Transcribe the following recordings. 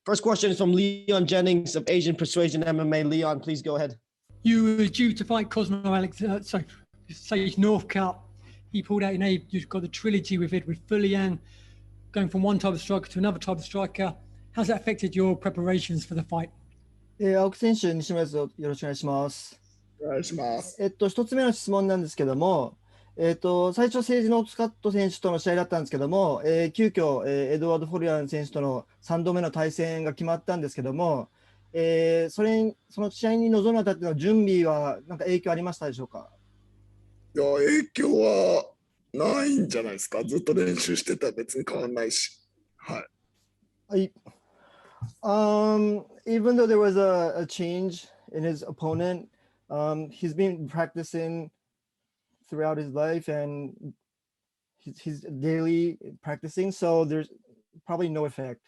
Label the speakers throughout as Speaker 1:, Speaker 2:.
Speaker 1: First question is from Leon Jennings of Asian Persuasion MMA. Leon, please go ahead.
Speaker 2: You were due to fight Sage Northcutt. He pulled out. You've got the trilogy with Eduard Folayang, going from one type of striker to another type of striker. How's that affected your preparations for the fight?
Speaker 3: 青木選手、西村です。よろしくお願いします。
Speaker 4: お願いします。
Speaker 3: 一つ目の質問なんですけども、最初、セージノースカット選手との試合だったんですけども、急遽、エドワード・フォリアン選手との3度目の対戦が決まったんですけども、その試合に臨むにあたっての準備は何か影響ありましたでしょうか？
Speaker 4: いや、影響はないんじゃないですか。ずっと練習してたら別に変わんないし。はい。
Speaker 3: Even though there was a change in his opponent, he's been practicing throughout his life and he's daily practicing, so there's probably no effect.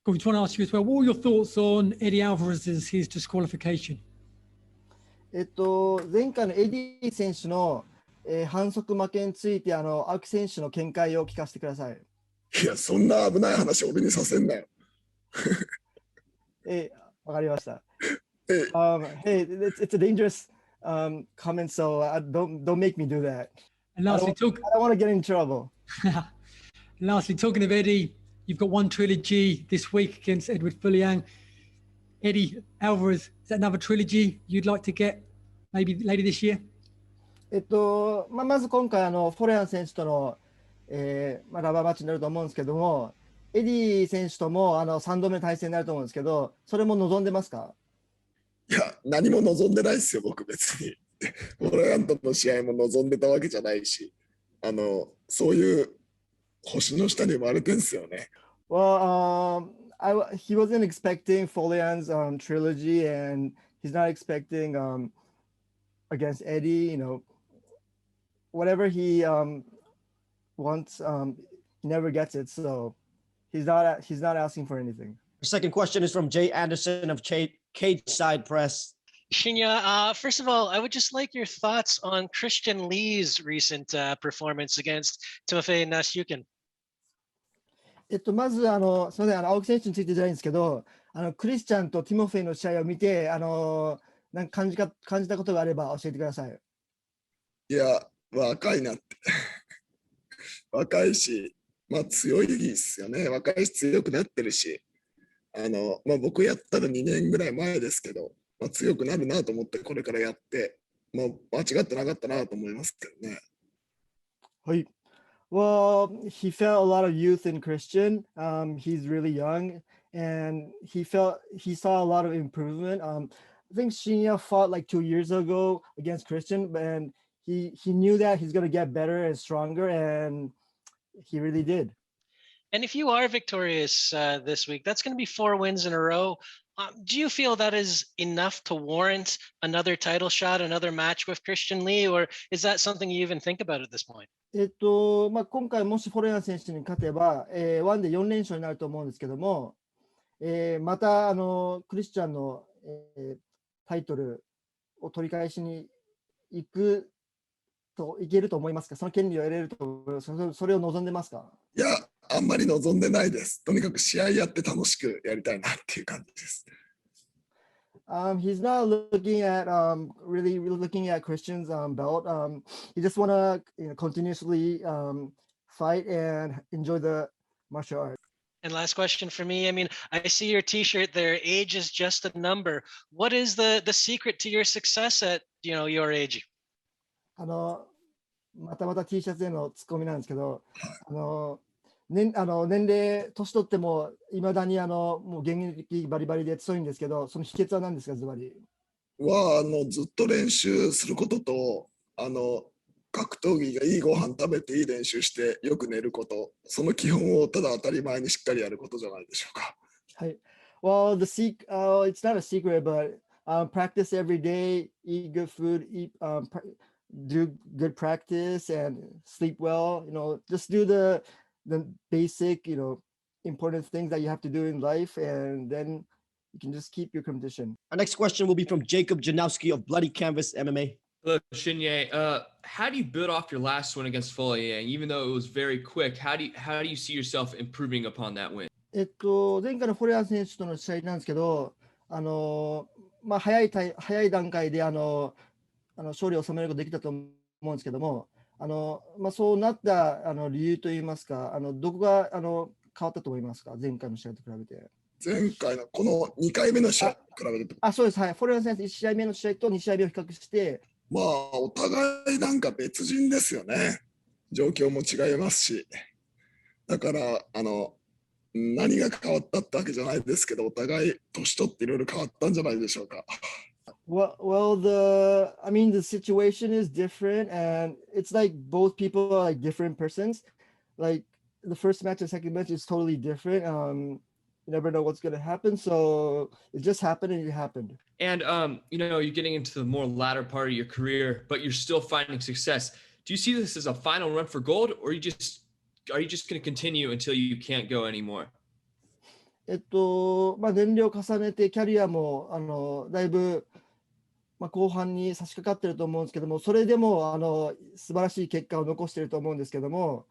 Speaker 2: I just want to ask you as well, what were your thoughts on Eddie Alvarez's his disqualification?
Speaker 3: 前回のエディ選手の、反則負けについて青木選手の見解を聞かせてください。
Speaker 4: いや、そんな危ない話俺にさせんなよ。
Speaker 3: わかりました。Hey, it's a dangerous comment, so don't make me do that.
Speaker 2: And lastly,
Speaker 3: I don't want to get in trouble.
Speaker 2: Lastly, talking of Eddie, you've got one trilogy this week against Eduard Folayang. Eddie Alvarez, is that another trilogy you'd like to get maybe later this year?
Speaker 3: まず今回フォレアン選手との、ラバーマッチになると思うんですけども、エディ選手とも3度目の対戦になると思うんですけど、それも望んでますか？
Speaker 4: いや、何も望んでないですよ、僕別に。フォレアンとの試合も望んでたわけじゃないし、そういう星の下に生まれてんすよね。
Speaker 3: Well, he wasn't expecting Folayang's trilogy, and he's not expecting against Eddie. Whatever he wants, he never gets it. So he's not asking for anything.
Speaker 1: Our second question is from Jay Anderson of Cage Side Press.
Speaker 5: Shinya, first of all, I would just like your thoughts on Christian Lee's recent performance against Timofey Nasyukin.
Speaker 3: まずすみません、青木選手についてじゃないんですけど、クリスチャンとティモフェイの試合を見て、なんか感じたことがあれば教えてください。
Speaker 4: いや、若いなって。若いし、強いですよね。若いし強くなってるし、僕やったら2年ぐらい前ですけど、強くなるなと思ってこれからやって、間違ってなかったなと思いますけどね。
Speaker 3: はい。Well, he felt a lot of youth in Christian. He's really young, and he saw a lot of improvement. I think Shinya fought like 2 years ago against Christian, and he knew that he's going to get better and stronger, and he really did.
Speaker 5: And if you are victorious this week, that's going to be 4 wins in a row. Do you feel that is enough to warrant another title shot, another match with Christian Lee, or is that something you even think about at this point?
Speaker 3: 今回もしフォレアン選手に勝てば、1で4連勝になると思うんですけども、またクリスチャンの、タイトルを取り返しにいけると思いますか？その権利を得れると思いますか？それを望んでますか？
Speaker 4: いや、あんまり望んでないです。とにかく試合やって楽しくやりたいなっていう感じです。
Speaker 3: He's not looking at really looking at Christian's belt. He just want to continuously fight and enjoy the martial art.
Speaker 5: And last question for me. I mean, I see your T-shirt there. Age is just a number. What is the secret to your success at your age?
Speaker 3: また T シャツへのツッコミなんですけど、年齢、年取ってもいまだにもう現役バリバリで強いんですけど、その秘訣は何ですか、ズバリ？
Speaker 4: ずっと練習することと、格闘技がいいご飯食べていい練習してよく寝ること、その基本をただ当たり前にしっかりやることじゃないでしょうか。
Speaker 3: はい。Well, it's not a secret, but practice every day, eat good food, do good practice, and sleep well. Just do the basic, important things that you have to do in life, and then you can just keep your condition.
Speaker 1: Our next question will be from Jacob Janowski of Bloody Canvas MMA.
Speaker 6: Hello, Shinya. How do you build off your last win against Folayang? Even though it was very quick, how do you see yourself improving upon that win?
Speaker 3: 前回のフォレア選手との試合なんですけど、早い段階で勝利を収めることができたと思うんですけども、そうなった理由といいますか、どこが変わったと思いますか、前回の試合と比べて。
Speaker 4: 前回のこの2回目の試合と比べて。
Speaker 3: そうです、はい。フォレア選手1試合目の試合と2試合目を比較して。
Speaker 4: まあ、お互いなんか別人ですよね。状況も違いますし。だから、何が変わったってわけじゃないですけど、お互い年取っていろいろ変わったんじゃないでしょうか。
Speaker 3: Well, the situation is different, and it's like both people are like different persons. Like the first match and second match is totally different. You never know what's gonna happen, so it just happened and it happened.
Speaker 6: And you're getting into the more latter part of your career, but you're still finding success. Do you see this as a final run for gold, or are you just going to continue until you can't go anymore?
Speaker 3: 年齢を重ねてキャリアもだいぶ後半に差し掛かってると思うんですけども、それでも素晴らしい結果を残していると思うんですけども、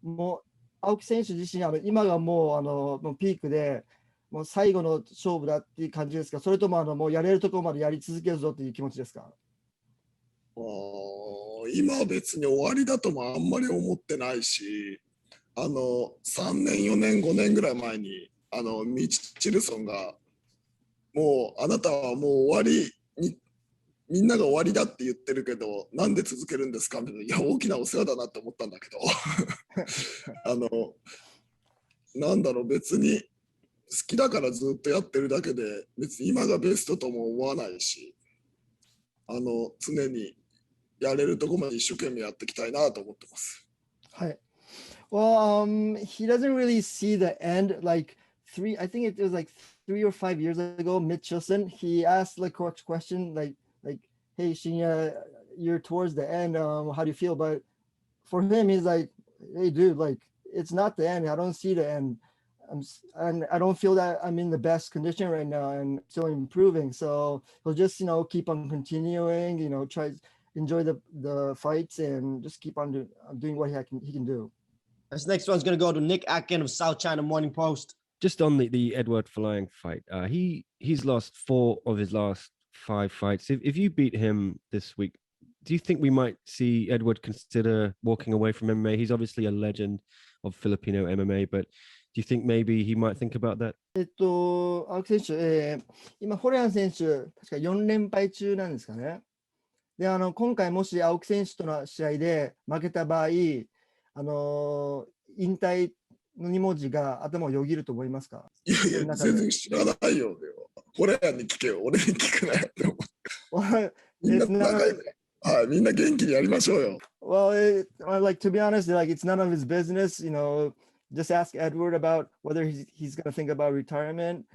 Speaker 3: もう青木選手自身今がもうピークで、もう最後の勝負だっていう感じですか、それとももうやれるところまでやり続けるぞっていう気持ちですか。
Speaker 4: 今は別に終わりだともあんまり思ってないし、3年4年5年ぐらい前にミチルソンがもうあなたはもう終わりにみんなが終わりだって言ってるけどなんで続けるんですかみたいな、いや大きなお世話だなって思ったんだけどなんだろう、別に好きだからずっとやってるだけで別に今がベストとも思わないし、常にやれるとこまで一生懸命やっていきたいなと思ってます。
Speaker 3: はい。Well, he doesn't really see the end. Like I think it was like 3 or 5 years ago, Mitchelson, he asked like a question like, hey, Shinya, you're towards the end. How do you feel? But for him, he's like, hey, dude, like it's not the end. I don't see the end. And I don't feel that I'm in the best condition right now and still improving. So he'll just, keep on continuing, try enjoy the fights and just keep on doing what he can do.
Speaker 1: This next one's going to go to Nick Atkin of South China Morning Post.
Speaker 7: Just on the Eduard Folayang fight, he's lost 4 of his last 5 fights. If you beat him this week, do you think we might see Eduard consider walking away from MMA? He's obviously a legend of Filipino MMA, but do you think maybe he might think about that?
Speaker 3: 青木選手、今、フォレアン選手、確か4連敗中なんですかね。で、今回もし青木選手との試合で負けた場合、引退の2文字が頭をよぎると思いますか？
Speaker 4: いやいや、全然知らないよ。フォレアンに聞けよ、俺に聞くなよって思う。みんな仲良く、はい、みんな元気にやりましょうよ。
Speaker 3: Well, like to be honest, like it's none of his business, just ask Edward about whether he's going to think about retirement.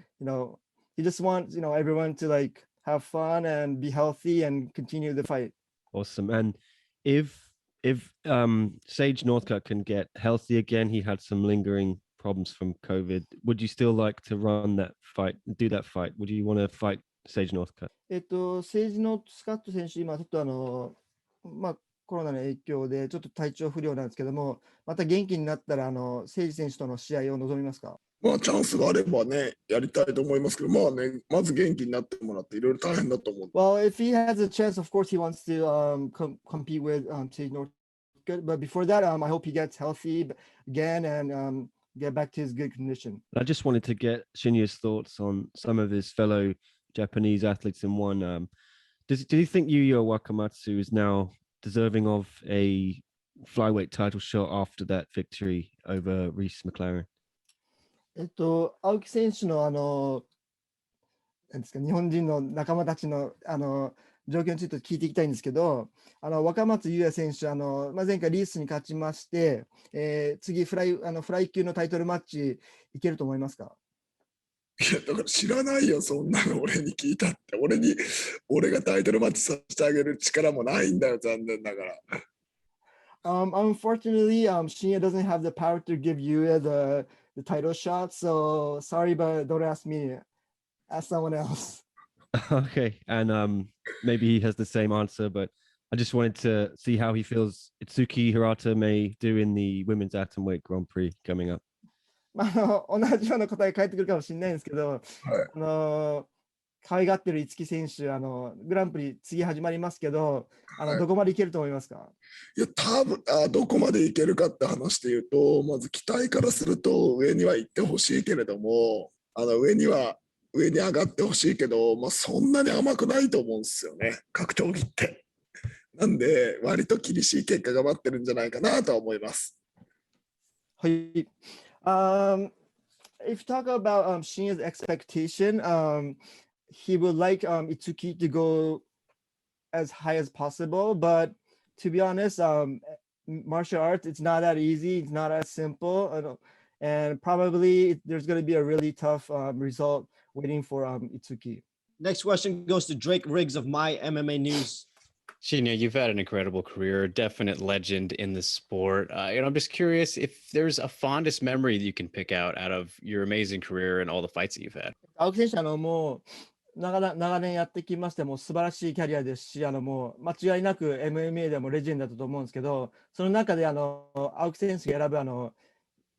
Speaker 3: He just wants, everyone to like have fun and be healthy and continue the fight.
Speaker 7: Awesome. And if Sage Northcutt can get healthy again, he had some lingering problems from COVID. Would you still like to run that fight, do that fight? Would you want to fight Sage Northcutt?
Speaker 3: セージノースカット選手、今ちょっとコロナの影響でちょっと体調不良なんですけども、また元気になったらセージ選手との試合を望みますか？
Speaker 4: まあチャンスがあればね、やりたいと思いますけど、まあね、まず元気になってもらっていろいろ大変だと思う。
Speaker 3: Well, if he has a chance, of course he wants to compete with Sage Northcutt, but before that, I hope he gets healthy again and get back to his good condition.
Speaker 7: I just wanted to get Shinya's thoughts on some of his fellow Japanese athletes in one. Do you think Yuya Wakamatsu is now deserving of a flyweight title shot after that victory over Reese McLaren?
Speaker 3: 青木選手のなんですか、日本人の仲間たちの状況について聞いていきたいんですけど、若松優也選手前回リースに勝ちまして、次フライ級のタイトルマッチいけると思いますか？
Speaker 4: いやだから知らないよ、そんなの俺に聞いたって。俺がタイトルマッチさせてあげる力もないんだよ、残念ながら。
Speaker 3: Unfortunately, Shinya doesn't have the power to give Yuya the title shot, so sorry, but don't ask me. Ask someone else.
Speaker 7: Okay, and maybe he has the same answer, but I just wanted to see how he feels Itsuki Hirata may do in the women's atomweight Grand Prix coming up.
Speaker 3: 同じような答え返ってくるかもしれないんですけど、
Speaker 4: はい
Speaker 3: 可愛がってる五木選手、グランプリ次始まりますけど、どこまでいけると思いますか？
Speaker 4: いや、多分どこまでいけるかって話で言うと、まず期待からすると上には行ってほしいけれども、上に上がってほしいけど、まあ、そんなに甘くないと思うんですよね、格闘技って。なんで、割と厳しい結果が待ってるんじゃないかなとは思います。
Speaker 3: はい。If you talk about Shinya's expectation, he would like Itsuki to go as high as possible, but to be honest, martial arts, it's not that easy, it's not as simple, and probably there's going to be a really tough result waiting for Itsuki.
Speaker 1: Next question goes to Drake Riggs of My MMA News.
Speaker 8: Shinya, you've had an incredible career, definite legend in the sport. I'm just curious if there's a fondest memory that you can pick out of your amazing career and all the fights that you've had.
Speaker 3: 青木選手、もう長年やってきまして、もう素晴らしいキャリアですし、もう間違いなく MMA でもレジェンドだと思うんですけど、その中で青木選手が選ぶ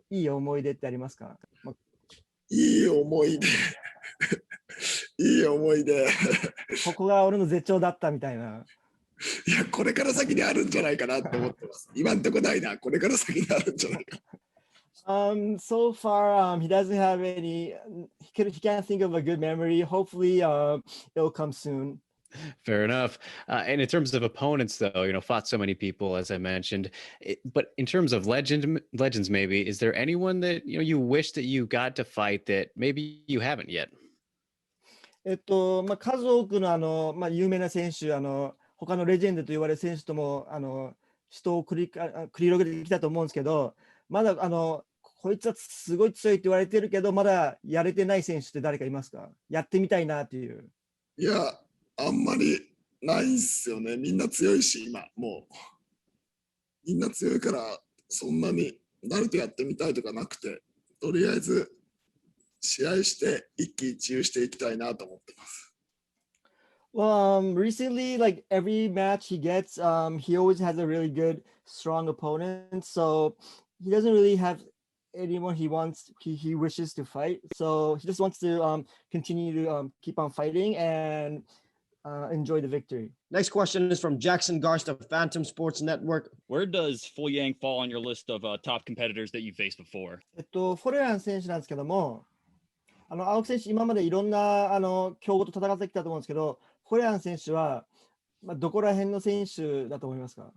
Speaker 3: いい思い出ってありますか？
Speaker 4: いい思い出。いい思い出。
Speaker 3: ここが俺の絶頂だったみたいな。
Speaker 4: いや、これから先にあるんじゃないかなって思ってます。今んとこないな。これから先にあるんじゃないか。
Speaker 3: So far, he doesn't have any. He can't think of a good memory. Hopefully, it'll come soon.
Speaker 8: Fair enough. And in terms of opponents, though, fought so many people, as I mentioned. But in terms of legends, maybe, is there anyone that you wish that you got to fight that maybe you haven't yet?
Speaker 3: 数多くの有名な選手、他のレジェンドと言われる選手とも死闘を繰り広げてきたと思うんですけど、まだこいつはすごい強いって言われてるけど、まだやれてない選手って誰かいますか？やってみたいなっていう。
Speaker 4: いや、あんまりないっすよね。みんな強いし、今、もう。みんな強いから、そんなに誰とやってみたいとかなくて、とりあえず試合して一喜一憂していきたいなと思ってます。
Speaker 3: Well, recently, like every match he gets, he always has a really good, strong opponent. So he doesn't really have anyone he wishes to fight. So he just wants to continue to keep on fighting and enjoy the victory.
Speaker 1: Next question is from Jackson Garst of Phantom Sports Network.
Speaker 9: Where does Folayang fall on your list of top competitors that you faced before?
Speaker 3: フォレアン選手なんですけども、青木選手、今までいろんな強豪と戦ってきたと思うんですけど、フォレアン選手は、どこら辺の選手だと思いますか？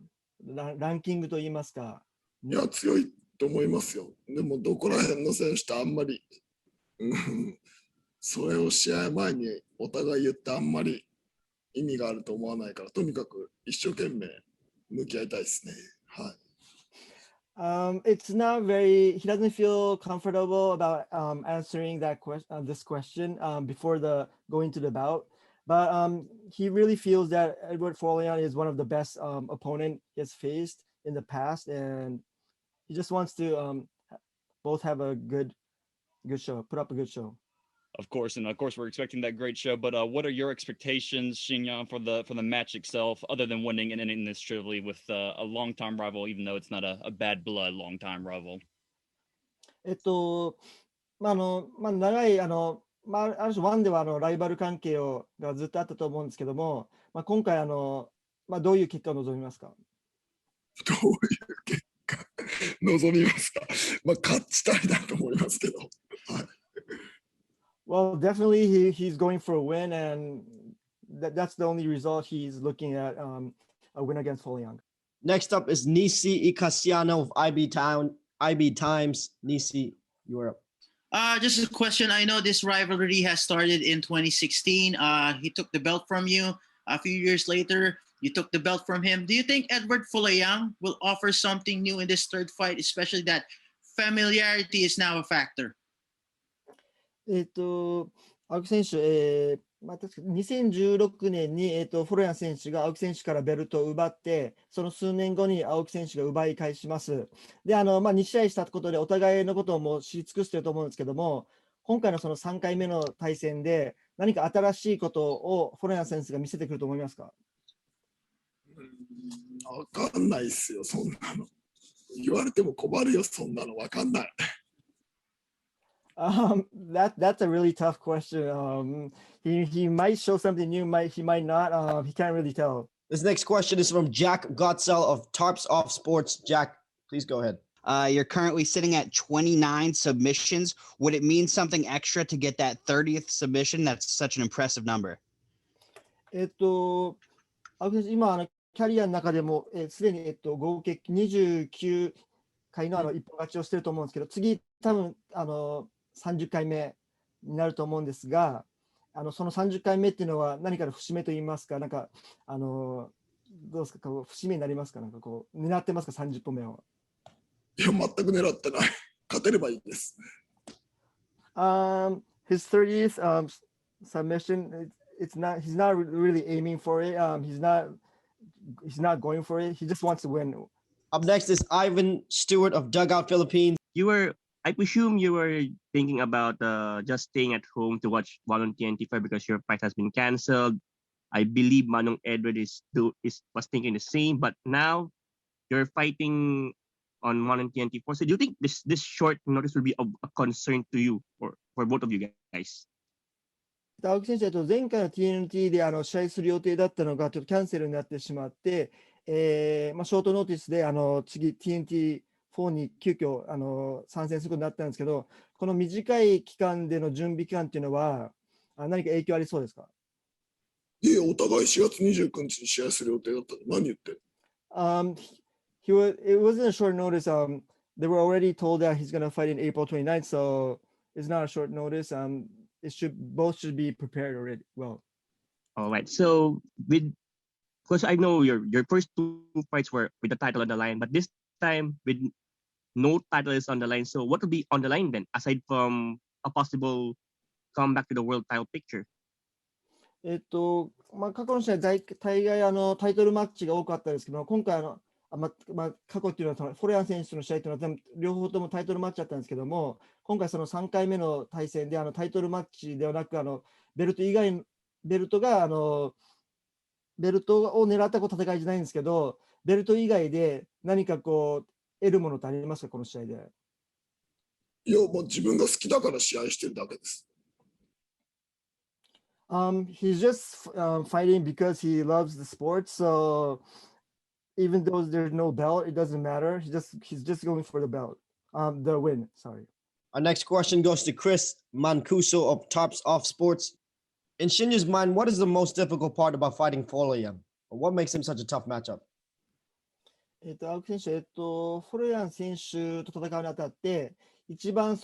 Speaker 3: ランキングといいますか。
Speaker 4: いや、強いと思いますよ。でも、どこら辺の選手ってあんまり、それを試合前にお互い言ってあんまり意味があると思わないから、とにかく一生懸命向き合いたいですね。はい。
Speaker 3: It's not very. He doesn't feel comfortable about answering this question before going to the bout. But he really feels that Eduard Folayang is one of the best opponent he has faced in the past, and he just wants to both have a good show, put up a good show.
Speaker 9: Of course, and of course we're expecting that great show. But what are your expectations, Shinya, for the match itself, other than winning and ending this trilogy with a long-time rival, even though it's not a bad blood long-time rival?
Speaker 3: 長いある種ワンではライバル関係がずっとあったと思うんですけども、今回どういう結果を望みますか？
Speaker 4: どういう結果望みますか？勝ちたいなと思いますけど。はい。
Speaker 3: Well, definitely he's going for a win, and that's the only result he's looking at, a win against Folayang.
Speaker 1: Next up is Nisi Ikasiano of IB Times. Nisi, you're up.
Speaker 10: Just a question. I know this rivalry has started in 2016. He took the belt from you. A few years later, you took the belt from him. Do you think Eduard Folayang will offer something new in this third fight, especially that familiarity is now a factor?
Speaker 3: 青木選手、確か2016年に、フォロヤン選手が青木選手からベルトを奪って、その数年後に青木選手が奪い返します。で、2試合したことでお互いのことをもう知り尽くしていると思うんですけども、今回のその3回目の対戦で、何か新しいことをフォロヤン選手が見せてくると思いますか？
Speaker 4: わかんないっすよ、そんなの。言われても困るよ、そんなの。わかんない。
Speaker 3: That's a really tough question. He might show something new, he might not. He can't really tell.
Speaker 1: This next question is from Jack Gotzel of Tarps Off Sports. Jack, please go ahead.
Speaker 11: You're currently sitting at 29 submissions. Would it mean something extra to get that 30th submission? That's such an impressive number.
Speaker 3: 青木選手、今キャリアの中でもすでに合計29回の一本勝ちをしてると思うんですけど、次多分30回目になると思うんですが、その30回目っていうのは何かの節目といいますか、なんかどうですか、こう節目になりますか、なんかこう狙ってますか、30本目を。
Speaker 4: いや、全く狙ってない。勝てればいいです。
Speaker 3: His 30th submission, he's not really aiming for it. He's not going for it. He just wants to win.
Speaker 1: Up next is Ivan Stewart of Dugout Philippines.
Speaker 12: I presume you were thinking about just staying at home to watch one on TNT because your fight has been canceled. I believe Manong Edward was thinking the same, but now you're fighting on one on TNT. So do you think this short notice will be a concern to you or for both of you guys?
Speaker 3: 青木選手、前回の TNT で試合する予定だったのがちょっとキャンセルになってしまって、ショートノーティスで次 TNT4 に急遽参戦することになったんですけど、この短い期間での準備期間っていうのは何か影響ありそうですか？
Speaker 4: いえ、お互い4月29日に試合する予定だったの。何言ってる？
Speaker 3: It wasn't a short notice. They were already told that he's going to fight in April 29th, so it's not a short notice. Both should be prepared already. Well,
Speaker 12: all right. So because I know your first two fights were with the title on the line, but this time with no title is on the line. So what will be on the line then, aside from a possible comeback to the world title picture?
Speaker 3: 過去の試合大概タイトルマッチが多かったですけど、今回過去っていうのはフォレアン選手の試合というのは両方ともタイトルマッチだったんですけども、今回その3回目の対戦でタイトルマッチではなくベルト以外ベルトを狙った戦いじゃないんですけど、ベルト以外で何かこう得るものってありますか、この試合で？
Speaker 4: いや、もう自分が好きだから試合してるだけです。
Speaker 3: He's just fighting because he loves the sport. So even though there's no belt, it doesn't matter. He's just going for the belt, the win. Sorry.
Speaker 1: Our next question goes to Chris Mancuso of Tarps Off Sports. In Shinya's mind, what is the most difficult part about fighting Folayang? What makes him such a tough matchup?
Speaker 3: 青木選手、フォレアン選手と戦うにあたって、一番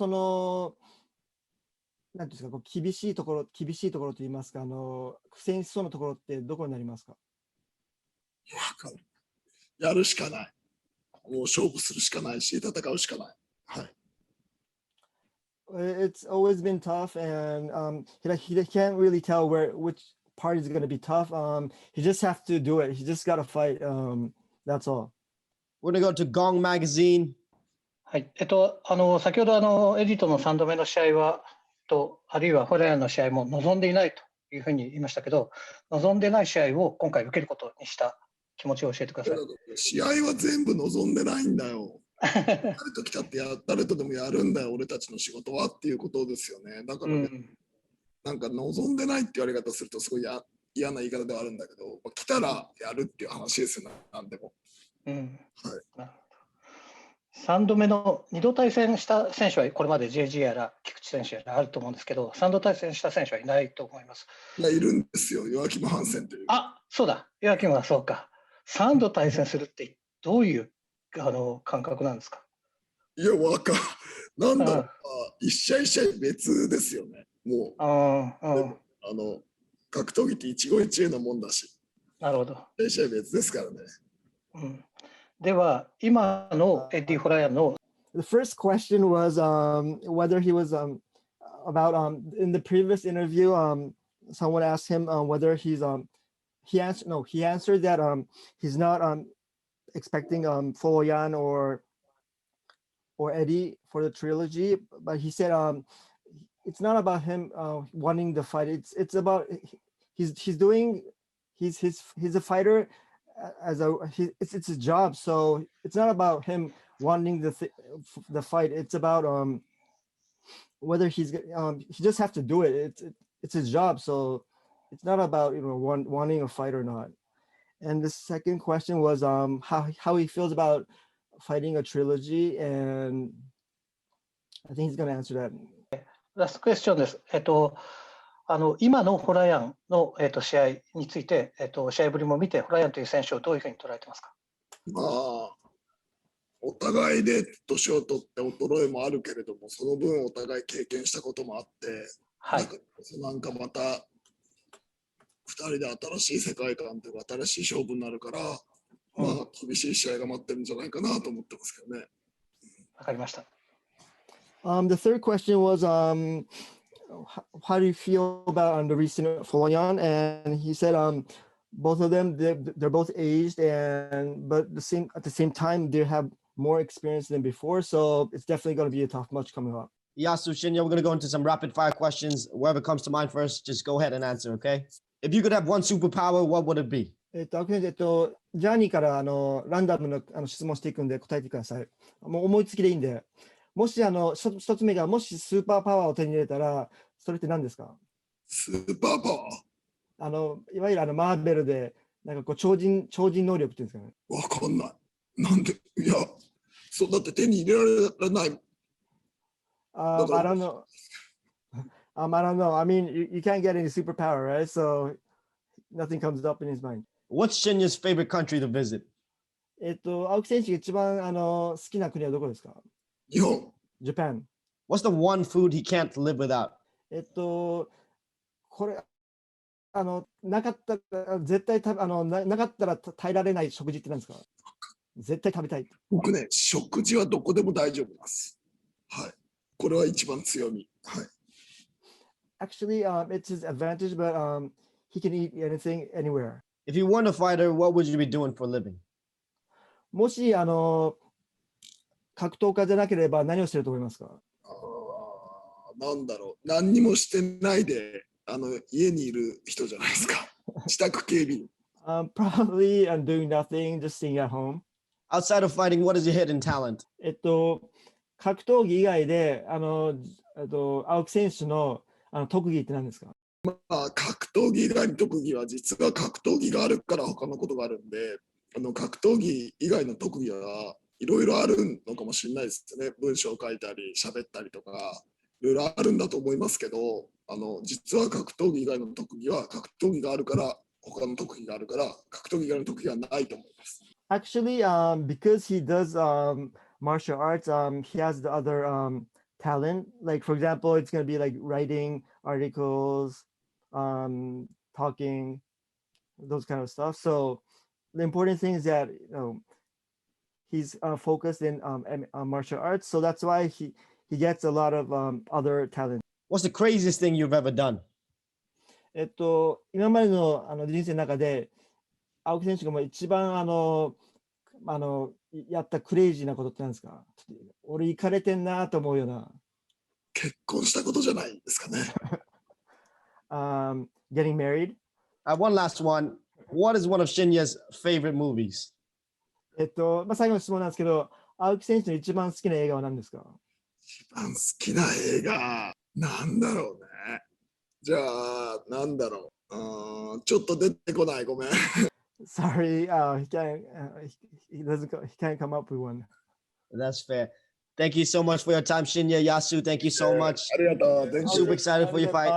Speaker 3: なんていうんですか、こう厳しいところといいますか、苦戦しそうなところってどこになりますか？
Speaker 4: やるしかない。もう勝負するしかないし、戦うしかない。はい。
Speaker 3: It's always been tough, and he can't really tell which part is going to be tough. He just has to do it. He just got to fight. That's all.
Speaker 1: We're going to go to Gong Magazine.
Speaker 13: はい。先ほどエディとの3度目の試合はあるいはフォレアンの試合も望んでいないというふうに言いましたけど、望んでない試合を今回受けることにした気持ちを教えてください。
Speaker 4: 試合は全部望んでないんだよ。誰と来たって誰とでもやるんだよ、俺たちの仕事はっていうことですよね。だからね、なんか望んでないって言われ方するとすごい嫌な言い方ではあるんだけど、来たらやるっていう話ですよね、なんでも。はい。
Speaker 13: 3度目の2度対戦した選手はこれまで JG やら菊池選手やらあると思うんですけど、3度対戦した選手はいないと思います。
Speaker 4: いるんですよ、ヨアキム・ハンセンという。
Speaker 13: そうだ、ヨアキムはそうか。3度対戦するってどういう感覚なんですか？
Speaker 4: いや、なんだろう、一試合一試合別ですよね。もう、格闘技って一期一会のもんだし。
Speaker 13: なるほど。
Speaker 4: 一試合別ですからね。
Speaker 13: では、今のエディ・フォラヤンの
Speaker 3: The first question was whether he was about in the previous interview, someone asked him whether he answered that he's not expecting Folayang or Eddie for the trilogy, but he said it's not about him wanting the fight. It's about he's a fighter it's a job, so it's not about him wanting the fight. It's about whether he just have to do it. It's his job, so it's not about wanting a fight or not. And the second question was how he feels about fighting a trilogy, and I think he's going to answer that.
Speaker 13: ラストクエスチョンです。今のホラヤンの、試合について、試合ぶりも見て、ホラヤンという選手をどういうふうに捉えてますか？
Speaker 4: まあ、お互いで年を取って衰えもあるけれども、その分お互い経験したこともあって、
Speaker 13: はい、
Speaker 4: なんかまた2人で新しい世界観というか新しい勝負になるから、まあ厳しい試合が待ってるんじゃないかなと思ってますけどね。
Speaker 13: わかりました。
Speaker 3: The third question was how do you feel about the recent Folayang? And he said both of them they're both aged but at the same time they have more experience than before, so it's definitely going to be a tough match coming up.
Speaker 1: Yasu, Shinya, we're going to go into some rapid fire questions. Whoever comes to mind first, just go ahead and answer, okay? If you could have one superpower, what would it be?
Speaker 3: ジャーニーからランダムの質問していくんで答えてください。もう思いつきでいいんで。もし一つ目がもしスーパーパワーを手に入れたらそれって何ですか？
Speaker 4: スーパーパワ
Speaker 3: ー？いわゆるマーベルでなんかこう超人能力っていうんですかね。
Speaker 4: わかんない。なんで？いや、そうだって手に入れられない。
Speaker 3: I don't know. I don't know. I mean, you can't get any superpower, right? So nothing comes up in his mind.
Speaker 1: What's Shinya's favorite country to visit?
Speaker 3: 青木選手が一番好きな国はどこですか？
Speaker 4: 日本。
Speaker 3: Japan.
Speaker 1: What's the one food he can't live without?
Speaker 3: これなかったら絶対なかったら耐えられない食事って何ですか？絶対食べたい。
Speaker 4: 僕ね、食事はどこでも大丈夫です。はい。これは一番強み。はい。
Speaker 3: Actually, it's his advantage, but he can eat anything anywhere.
Speaker 1: If you weren't a fighter, what would you be doing for a living?
Speaker 3: もし格闘家じゃなければ何をしてると思いますか？
Speaker 4: なんだろう。何にもしてないで家にいる人じゃないですか。自宅警備員。
Speaker 3: Probably doing nothing, just staying at home.
Speaker 1: Outside of fighting, what is your hidden talent?
Speaker 3: 格闘技以外で青木選手の特技って何ですか？
Speaker 4: まあ格闘技以外の特技は実は格闘技があるから他のことがあるんで、格闘技以外の特技はいろいろあるのかもしれないですね。文章を書いたり喋ったりとかいろいろあるんだと思いますけど、実は格闘技以外の特技は格闘技があるから他の特技があるから格闘技以外の特技はないと思います。
Speaker 3: Actually, because he does martial arts, he has the other talent. Like for example, it's going to be like writing articles, talking, those kind of stuff. So the important thing is that he's focused in martial arts. So that's why he gets a lot of other talent.
Speaker 1: What's the craziest thing you've ever done?
Speaker 3: 今までの人生の中で青木選手が一番やったクレイジーなことって何ですか？俺イカれてんなと思うような。
Speaker 4: 結婚したことじゃないですかね。
Speaker 3: Getting married.
Speaker 1: One last one. What is one of Shinya's favorite movies?
Speaker 3: 最後の質問なんですけど、青木選手の一番好きな映画は何ですか？
Speaker 4: 一番好きな映画なんだろうね。じゃあなんだろう。ちょっと出てこない。ごめん。
Speaker 3: Sorry, he can't come up with one.
Speaker 1: That's fair. Thank you so much for your time, Shinya. Yasu, thank you so much.
Speaker 4: ありがとう。
Speaker 1: Super excited for your fight.